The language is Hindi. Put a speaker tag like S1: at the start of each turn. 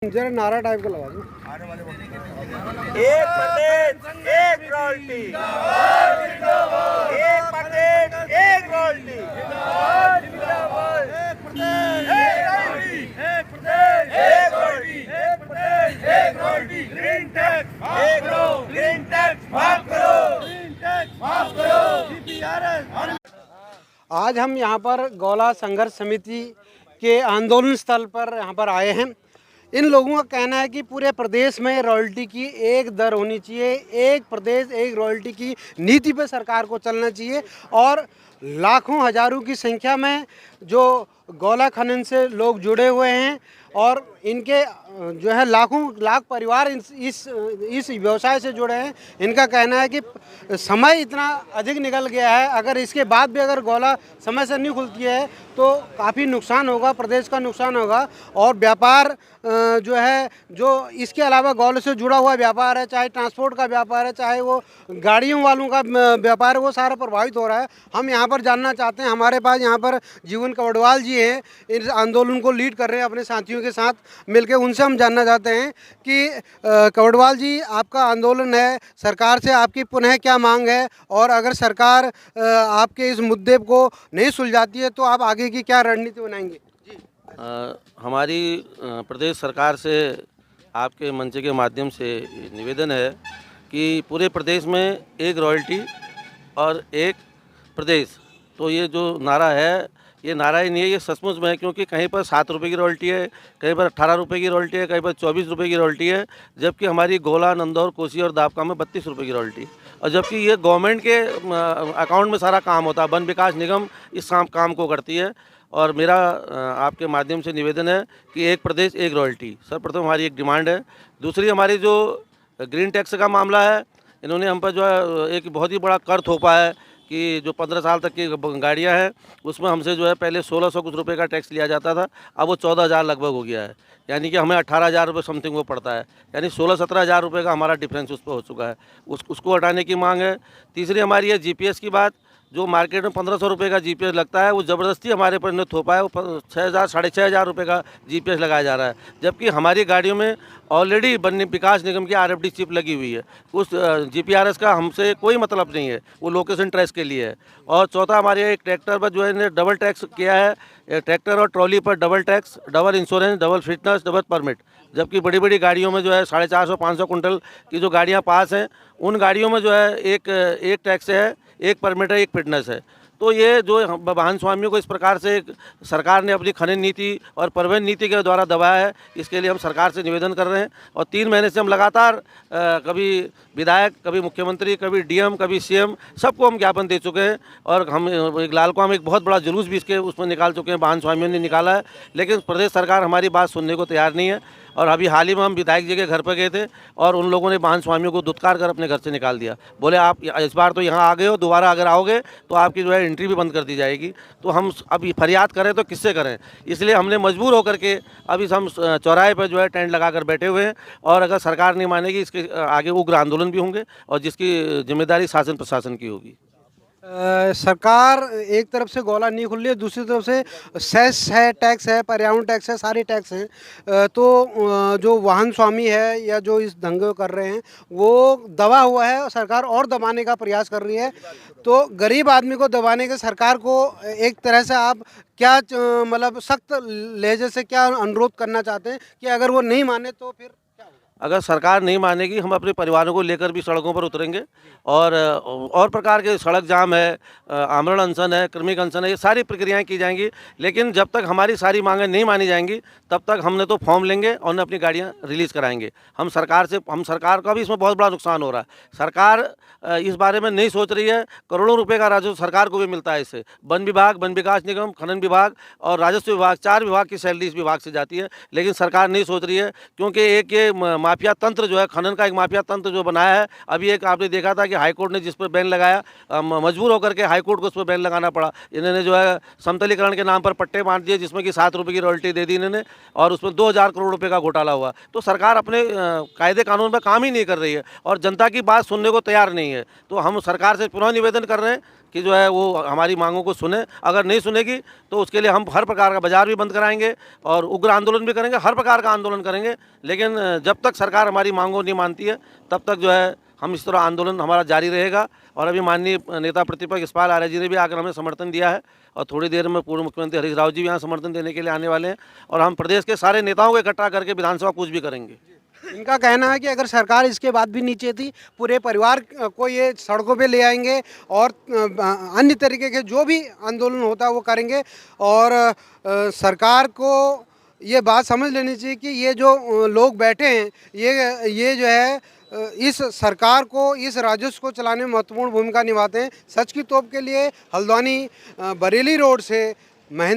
S1: जरा नारा टाइप का लगा दो।
S2: एक प्रदेश एक रॉयल्टी, एक प्रदेश एक रॉयल्टी, एक प्रदेश एक रॉयल्टी, एक प्रदेश एक रॉयल्टी, एक प्रदेश एक रॉयल्टी। ग्रीन टैक्स माफ करो, ग्रीन टैक्स माफ करो, ग्रीन टैक्स माफ करो। जीपीआरएस।
S1: आज हम यहाँ पर गौला संघर्ष समिति के आंदोलन स्थल पर यहाँ पर आए हैं। इन लोगों का कहना है कि पूरे प्रदेश में रॉयल्टी की एक दर होनी चाहिए, एक प्रदेश एक रॉयल्टी की नीति पे सरकार को चलना चाहिए और लाखों हजारों की संख्या में जो गौला खनन से लोग जुड़े हुए हैं और इनके जो है लाख परिवार इस व्यवसाय से जुड़े हैं। इनका कहना है कि समय इतना अधिक निकल गया है, अगर इसके बाद भी अगर गौला समय से नहीं खुलती है तो काफ़ी नुकसान होगा, प्रदेश का नुकसान होगा और व्यापार जो है, जो इसके अलावा गौला से जुड़ा हुआ व्यापार है, चाहे ट्रांसपोर्ट का व्यापार है, चाहे वो गाड़ियों वालों का व्यापार है, वो सारा प्रभावित हो रहा है। हम यहाँ पर जानना चाहते हैं, हमारे पास यहाँ पर जीवन कवड़वाल जी हैं, इस आंदोलन को लीड कर रहे हैं अपने साथियों के साथ मिलकर। उनसे हम जानना चाहते हैं कि कवड़वाल जी, आपका आंदोलन है, सरकार से आपकी पुनः क्या मांग है और अगर सरकार आपके इस मुद्दे को नहीं सुलझाती है तो आप आगे की क्या रणनीति बनाएंगे?
S3: हमारी प्रदेश सरकार से आपके मंच के माध्यम से निवेदन है कि पूरे प्रदेश में एक रॉयल्टी और एक प्रदेश, तो ये जो नारा है ये नारा ही नहीं है, ये सचमुच में है। क्योंकि कहीं पर 7 रुपये की रॉयल्टी है, कहीं पर 18 रुपये की रॉयल्टी है, कहीं पर 24 रुपये की रॉयल्टी है, जबकि हमारी गोला, नंदौर, कोसी और दाबका में 32 रुपये की रॉयल्टी। और जबकि ये गवर्नमेंट के अकाउंट में सारा काम होता है, वन विकास निगम इस काम को करती है। और मेरा आपके माध्यम से निवेदन है कि एक प्रदेश एक रॉयल्टी सर्वप्रथम हमारी एक डिमांड है। दूसरी, हमारी जो ग्रीन टैक्स का मामला है, इन्होंने हम पर जो है एक बहुत ही बड़ा कर थोपा है कि जो 15 साल तक की गाड़ियां हैं उसमें हमसे जो है पहले 1600 कुछ रुपये का टैक्स लिया जाता था, अब वो 14,000 लगभग हो गया है। यानी कि हमें 18,000 रुपये समथिंग वो पड़ता है, यानी 16-17 हज़ार रुपये का हमारा डिफरेंस उस पर हो चुका है। उसको हटाने की मांग है। तीसरी हमारी है जीपीएस की बात। जो मार्केट में 1500 रुपये का जीपीएस लगता है, वो ज़बरदस्ती हमारे पर थोपा है, वो 6,000 साढ़े 6,000 रुपये का जीपीएस लगाया जा रहा है, जबकि हमारी गाड़ियों में ऑलरेडी वन विकास निगम की आरएफडी चिप लगी हुई है। उस जीपीआरएस का हमसे कोई मतलब नहीं है, वो लोकेशन ट्रेस के लिए है। और चौथा, हमारे एक ट्रैक्टर पर जो है डबल टैक्स किया है, ट्रैक्टर और ट्रॉली पर double tax, double insurance, double fitness, double permit. जबकि बड़ी बड़ी गाड़ियों में जो है 450-500 कुंटल की जो गाड़ियाँ पास हैं, उन गाड़ियों में जो है एक टैक्स है, एक परमिट है, एक फिटनेस है। तो ये जो वाहन स्वामियों को इस प्रकार से सरकार ने अपनी खनन नीति और परिवहन नीति के द्वारा दबाया है, इसके लिए हम सरकार से निवेदन कर रहे हैं। और 3 महीने से हम लगातार कभी विधायक, कभी मुख्यमंत्री, कभी डीएम, कभी सीएम, सबको हम ज्ञापन दे चुके हैं। और हम एक बहुत बड़ा जुलूस भी इसके उसमें निकाल चुके हैं, वाहन स्वामियों ने निकाला है, लेकिन प्रदेश सरकार हमारी बात सुनने को तैयार नहीं है। और अभी हाल ही में हम विधायक जी के घर पर गए थे और उन लोगों ने वाहन स्वामियों को धुतकार कर अपने घर से निकाल दिया। बोले आप इस बार तो यहाँ आ गए हो, दोबारा अगर आओगे तो आपकी जो है एंट्री भी बंद कर दी जाएगी। तो हम अब फरियाद करें तो किससे करें, इसलिए हमने मजबूर होकर के अभी हम चौराहे पर जो है टेंट लगा कर बैठे हुए हैं। और अगर सरकार नहीं मानेगी, इसके आगे उग्र आंदोलन भी होंगे और जिसकी जिम्मेदारी शासन प्रशासन की होगी।
S1: सरकार एक तरफ से गौला नहीं खुल रही है, दूसरी तरफ से सेस है, टैक्स है, पर्यावरण टैक्स है, सारे टैक्स हैं। तो जो वाहन स्वामी है या जो इस दंगे को कर रहे हैं वो दबा हुआ है और सरकार और दबाने का प्रयास कर रही है। तो गरीब आदमी को दबाने के सरकार को एक तरह से आप क्या मतलब सख्त लहजे से क्या अनुरोध करना चाहते हैं कि अगर वो नहीं माने तो फिर?
S3: अगर सरकार नहीं मानेगी, हम अपने परिवारों को लेकर भी सड़कों पर उतरेंगे और प्रकार के सड़क जाम है, आमरण अनशन है, क्रमिक अनशन है, ये सारी प्रक्रियाएं की जाएंगी। लेकिन जब तक हमारी सारी मांगें नहीं मानी जाएंगी तब तक हमने तो फॉर्म लेंगे और न अपनी गाड़ियां रिलीज़ कराएंगे। हम सरकार का भी इसमें बहुत बड़ा नुकसान हो रहा है। सरकार इस बारे में नहीं सोच रही है। करोड़ों रुपये का राजस्व सरकार को भी मिलता है इससे। वन विभाग, वन विकास निगम, खनन विभाग और राजस्व विभाग, 4 विभाग की सैलरी इस विभाग से जाती है, लेकिन सरकार नहीं सोच रही है। क्योंकि एक ये माफिया तंत्र जो है, खनन का एक माफिया तंत्र जो बनाया है। अभी एक आपने देखा था कि हाईकोर्ट ने जिस पर बैन लगाया, मजबूर होकर के हाईकोर्ट को उस पर बैन लगाना पड़ा। इन्होंने जो है समतलीकरण के नाम पर पट्टे बांट दिए, जिसमें कि 7 रुपये की रॉयल्टी दे दी इन्होंने, और उसमें 2,000 करोड़ रुपये का घोटाला हुआ। तो सरकार अपने कायदे कानून पर काम ही नहीं कर रही है और जनता की बात सुनने को तैयार नहीं है। तो हम सरकार से पुनः निवेदन कर रहे हैं कि जो है वो हमारी मांगों को सुने। अगर नहीं सुनेगी तो उसके लिए हम हर प्रकार का बाज़ार भी बंद कराएंगे और उग्र आंदोलन भी करेंगे, हर प्रकार का आंदोलन करेंगे। लेकिन जब तक सरकार हमारी मांगों नहीं मानती है तब तक जो है हम इस तरह आंदोलन हमारा जारी रहेगा। और अभी माननीय नेता प्रतिपक्ष यशपाल आर्य जी ने भी आकर हमें समर्थन दिया है और थोड़ी देर में पूर्व मुख्यमंत्री हरीश राव जी भी यहाँ समर्थन देने के लिए आने वाले हैं और हम प्रदेश के सारे नेताओं को इकट्ठा करके विधानसभा कूच भी करेंगे।
S1: इनका कहना है कि अगर सरकार इसके बाद भी नीचे थी, पूरे परिवार को ये सड़कों पे ले आएंगे और अन्य तरीके के जो भी आंदोलन होता है वो करेंगे। और सरकार को ये बात समझ लेनी चाहिए कि ये जो लोग बैठे हैं ये जो है इस सरकार को, इस राजस्व को चलाने में महत्वपूर्ण भूमिका निभाते हैं। सच की तोप के लिए हल्द्वानी बरेली रोड से महेंद्र